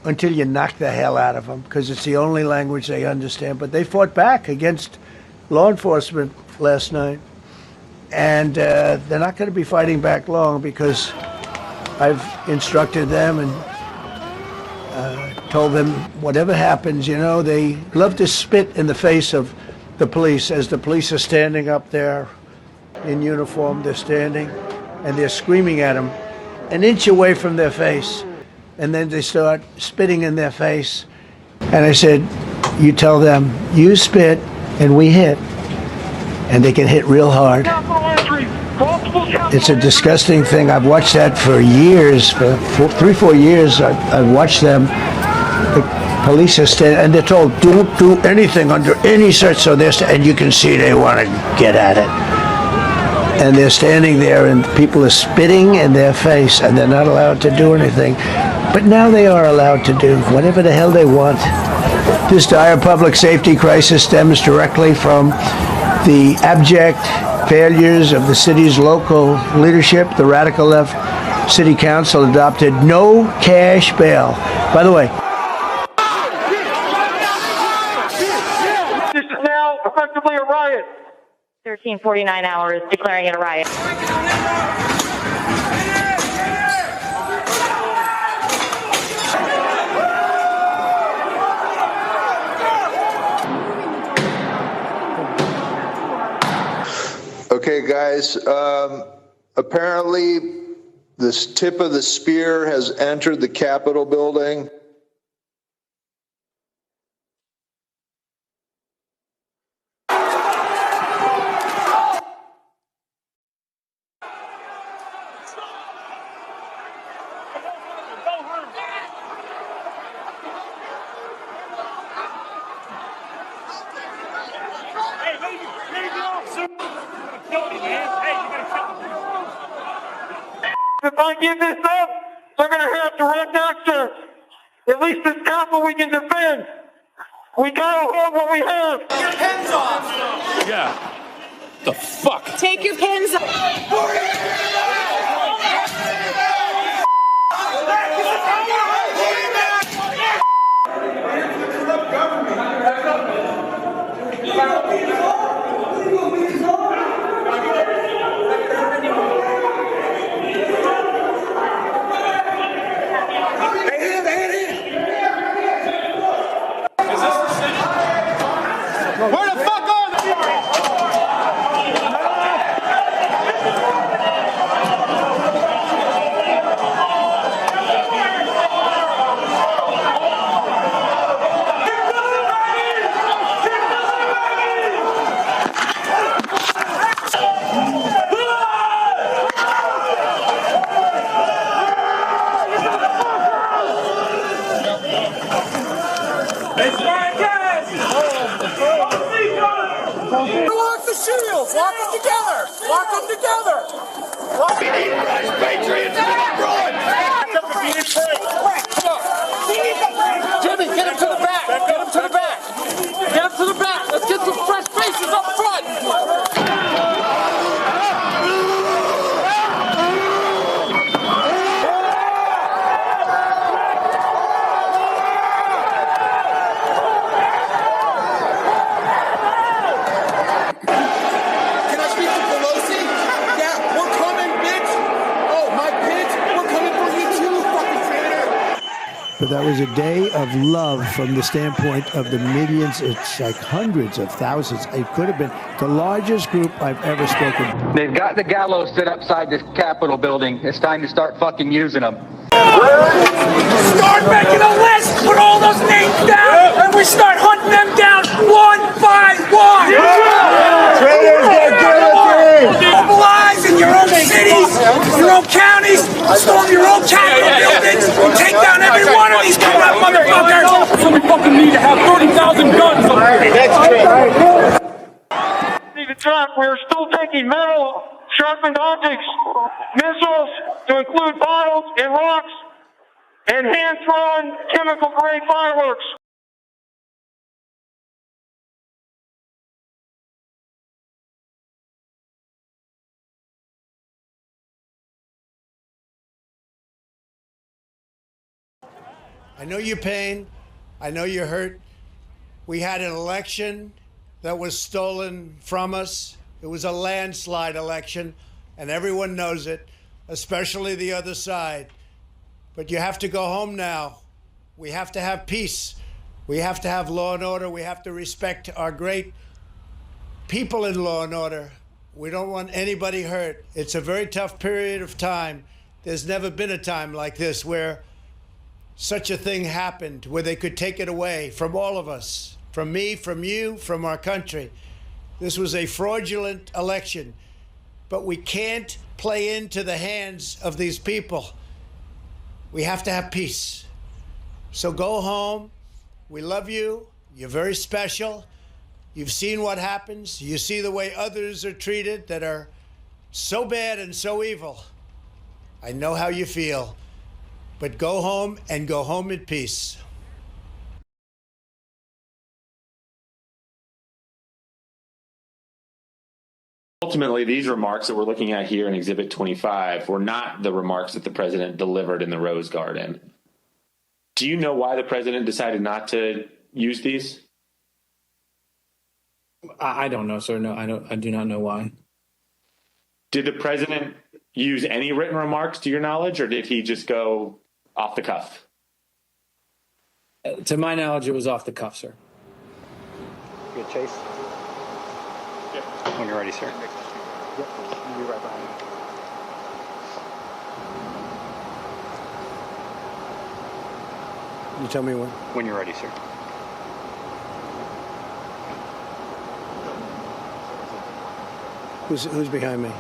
until you knock the hell out of them, because it's the only language they understand. But they fought back against law enforcement last night, and they're not going to be fighting back long, because I've instructed them and told them whatever happens, they love to spit in the face of the police. As the police are standing up there in uniform, they're standing and they're screaming at them an inch away from their face, and then they start spitting in their face. And I said, you tell them, you spit and we hit, and they can hit real hard. It's a disgusting thing. I've watched that for years, for 3-4 years. I've watched them. The police are standing, and they're told, don't do anything under any search. So and you can see they want to get at it. And they're standing there, and people are spitting in their face, and they're not allowed to do anything. But now they are allowed to do whatever the hell they want. This dire public safety crisis stems directly from the abject failures of the city's local leadership. The radical left city council adopted no cash bail. By the way, this is now effectively a riot. 1349 hours declaring it a riot. Okay, guys, apparently this tip of the spear has entered the Capitol building. If I give this up, they're going to have direct access. At least this Capitol we can defend. We got to hold what we have. Take your pins off. Yeah. The fuck? Take your pins off. Where the fuck are they? Lock the shields! Lock them together! Lock them together! We need fresh patriots in the front! Jimmy, get him to the back! Get him to the back! Get him to the back! Let's get some fresh faces up front! but that was a day of love from the standpoint of the millions. It's like hundreds of thousands. It could have been the largest group I've ever spoken. They've got the gallows set outside this Capitol building. It's time to start fucking using them. Start making a list, put all those names down, and we start hunting them down one by one. Traitors get guillotined! Mobilize in your own cities, your own counties, storm your own Capitol buildings, and take down every one of these corrupt motherfuckers. So we fucking need to have 30,000 guns up here. That's true. Even track, we are still taking metal, sharpened objects, missiles, to include bottles and rocks, and hand-thrown chemical-grade fireworks. I know your pain. I know you're hurt. We had an election that was stolen from us. It was a landslide election, and everyone knows it, especially the other side. But you have to go home now. We have to have peace. We have to have law and order. We have to respect our great people in law and order. We don't want anybody hurt. It's a very tough period of time. There's never been a time like this where such a thing happened, where they could take it away from all of us, from me, from you, from our country. This was a fraudulent election, but we can't play into the hands of these people. We have to have peace. So go home. We love you. You're very special. You've seen what happens. You see the way others are treated that are so bad and so evil. I know how you feel, but go home and go home in peace. Ultimately, these remarks that we're looking at here in Exhibit 25 were not the remarks that the president delivered in the Rose Garden. Do you know why the president decided not to use these? I don't know, sir. No, I do not know why. Did the president use any written remarks to your knowledge, or did he just go off the cuff? To my knowledge, it was off the cuff, sir. Good, Chase. Yep. When you're ready, sir. Yep. I'll be right behind you. You tell me when. When you're ready, sir. Who's behind me?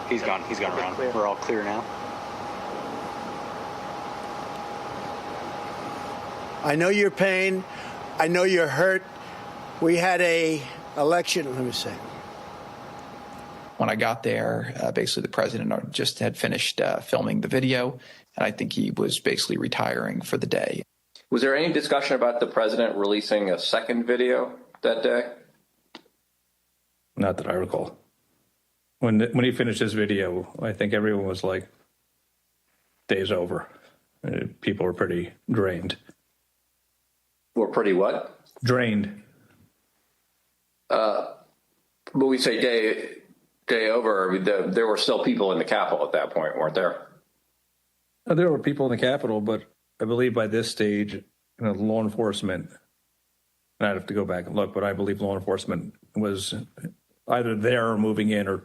He's gone around. We're all clear now. I know your pain. I know you're hurt. We had a election. Let me see. When I got there, basically the president just had finished filming the video, and I think he was basically retiring for the day. Was there any discussion about the president releasing a second video that day? Not that I recall. When he finished his video, I think everyone was like, day's over. People were pretty drained. Were pretty what? Drained. But we say day over, there were still people in the Capitol at that point, weren't there? There were people in the Capitol, but I believe by this stage, law enforcement, and I'd have to go back and look, but I believe law enforcement was either there or moving in or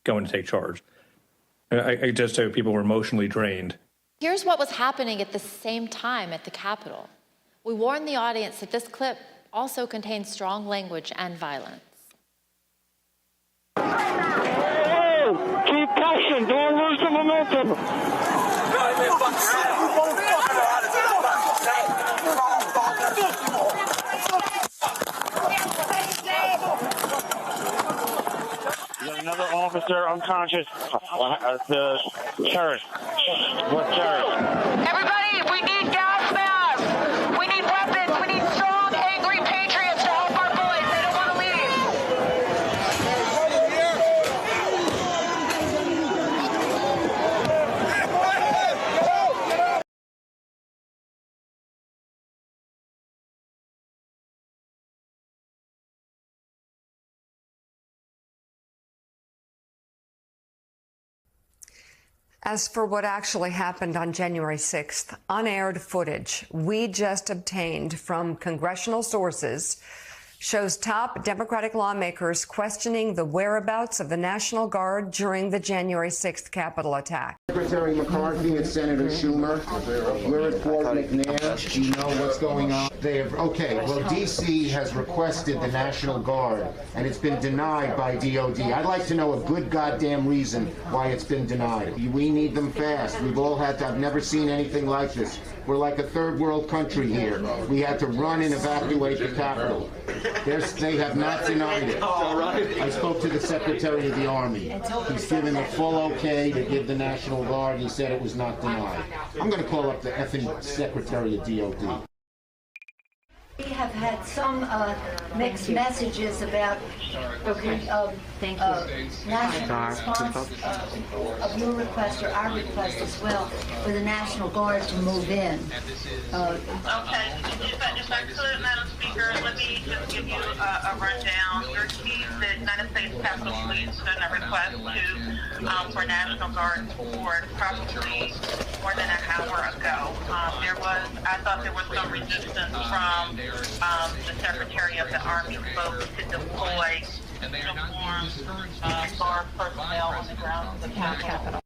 going to take charge. I just say people were emotionally drained. Here's what was happening at the same time at the Capitol. We warned the audience that this clip also contains strong language and violence. Hey, keep pushing, don't lose the momentum. Another officer unconscious. The terrorist. What terrorist? Everybody, we need gas masks. We need weapons. We need strong, angry patriots to help our boys. They don't want to leave. As for what actually happened on January 6th, unaired footage we just obtained from congressional sources shows top Democratic lawmakers questioning the whereabouts of the National Guard during the January 6th Capitol attack. Secretary McCarthy and Senator Schumer, we're at Fort McNair. Do you know what's going on? Well, D.C. has requested the National Guard, and it's been denied by DOD. I'd like to know a good goddamn reason why it's been denied. We need them fast. We've all had to, I've never seen anything like this. We're like a third world country here. We had to run and evacuate the Capitol. They have not denied it. I spoke to the Secretary of the Army. He's given the full okay to give the National Guard. He said it was not denied. I'm going to call up the effing Secretary of DOD. We have had some mixed messages about Thank national response of your request or our request as well for the National Guard to move in. Okay, if I could, Madam Speaker, let me just give you a rundown. Your chief, the United States Capitol Police, sent a request for National Guard support probably more than an hour ago. I thought there was some resistance from the Secretary of the Army folks to deploy uniformed Guard personnel on the grounds of the Capitol.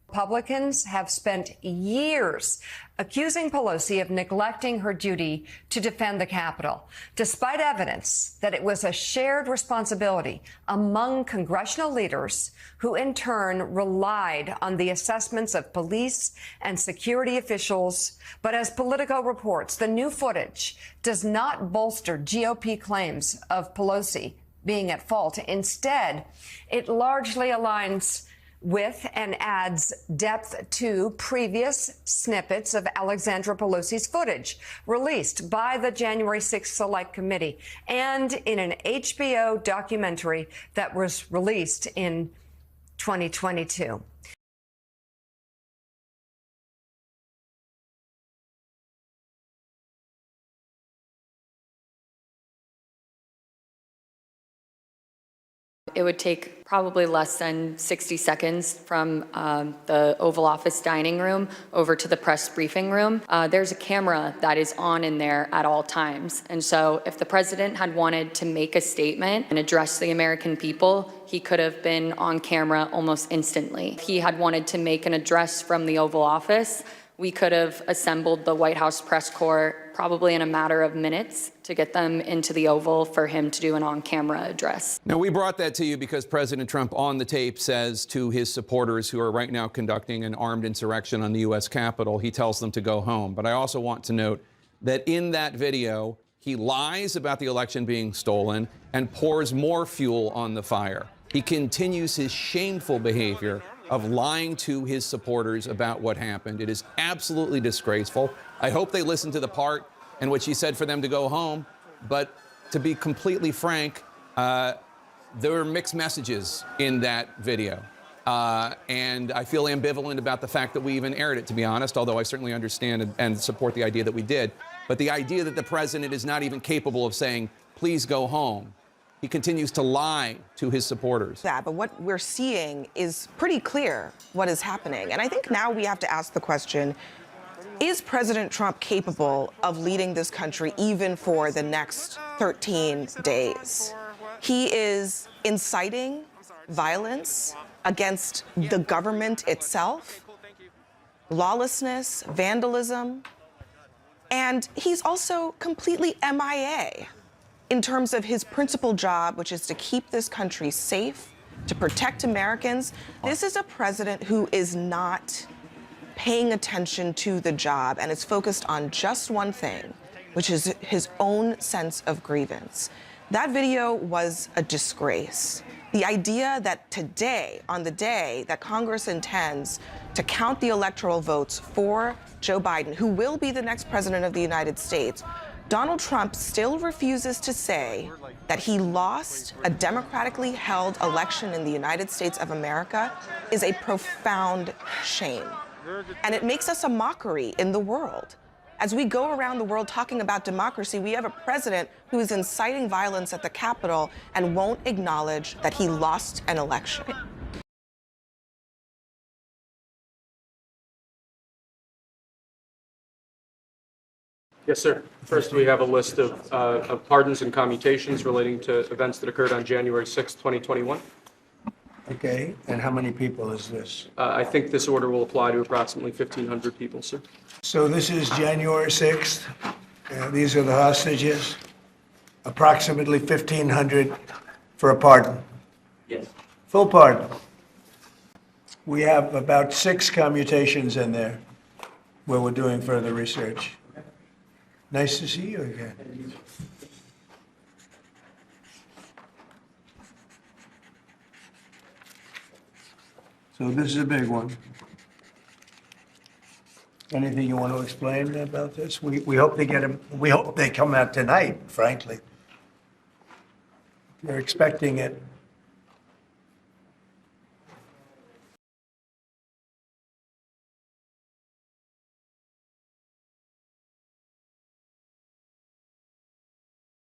Republicans have spent years accusing Pelosi of neglecting her duty to defend the Capitol, despite evidence that it was a shared responsibility among congressional leaders who in turn relied on the assessments of police and security officials. But as Politico reports, the new footage does not bolster GOP claims of Pelosi being at fault. Instead, it largely aligns with and adds depth to previous snippets of Alexandra Pelosi's footage released by the January 6th Select Committee and in an HBO documentary that was released in 2022. It would take probably less than 60 seconds from the Oval Office dining room over to the press briefing room. There's a camera that is on in there at all times. And so if the president had wanted to make a statement and address the American people, he could have been on camera almost instantly. If he had wanted to make an address from the Oval Office, we could have assembled the White House press corps probably in a matter of minutes to get them into the Oval for him to do an on-camera address. Now, we brought that to you because President Trump on the tape says to his supporters who are right now conducting an armed insurrection on the U.S. Capitol, he tells them to go home. But I also want to note that in that video, he lies about the election being stolen and pours more fuel on the fire. He continues his shameful behavior of lying to his supporters about what happened. It is absolutely disgraceful. I hope they listen to the part in which he said for them to go home. But to be completely frank, there were mixed messages in that video. And I feel ambivalent about the fact that we even aired it, to be honest, although I certainly understand and support the idea that we did. But the idea that the president is not even capable of saying, please go home. He continues to lie to his supporters. But what we're seeing is pretty clear what is happening. And I think now we have to ask the question, is President Trump capable of leading this country even for the next 13 days? He is inciting violence against the government itself, lawlessness, vandalism, and he's also completely MIA in terms of his principal job, which is to keep this country safe, to protect Americans. This is a president who is not paying attention to the job and is focused on just one thing, which is his own sense of grievance. That video was a disgrace. The idea that today, on the day that Congress intends to count the electoral votes for Joe Biden, who will be the next president of the United States, Donald Trump still refuses to say that he lost a democratically held election in the United States of America is a profound shame. And it makes us a mockery in the world. As we go around the world talking about democracy, we have a president who is inciting violence at the Capitol and won't acknowledge that he lost an election. Yes, sir. First, we have a list of pardons and commutations relating to events that occurred on January 6, 2021. Okay, and how many people is this? I think this order will apply to approximately 1,500 people, sir. So this is January 6th. These are the hostages. Approximately 1,500 for a pardon. Yes. Full pardon. We have about 6 commutations in there where we're doing further research. Nice to see you again. So this is a big one. Anything you want to explain about this? We hope they get him, we hope they come out tonight, frankly. They're expecting it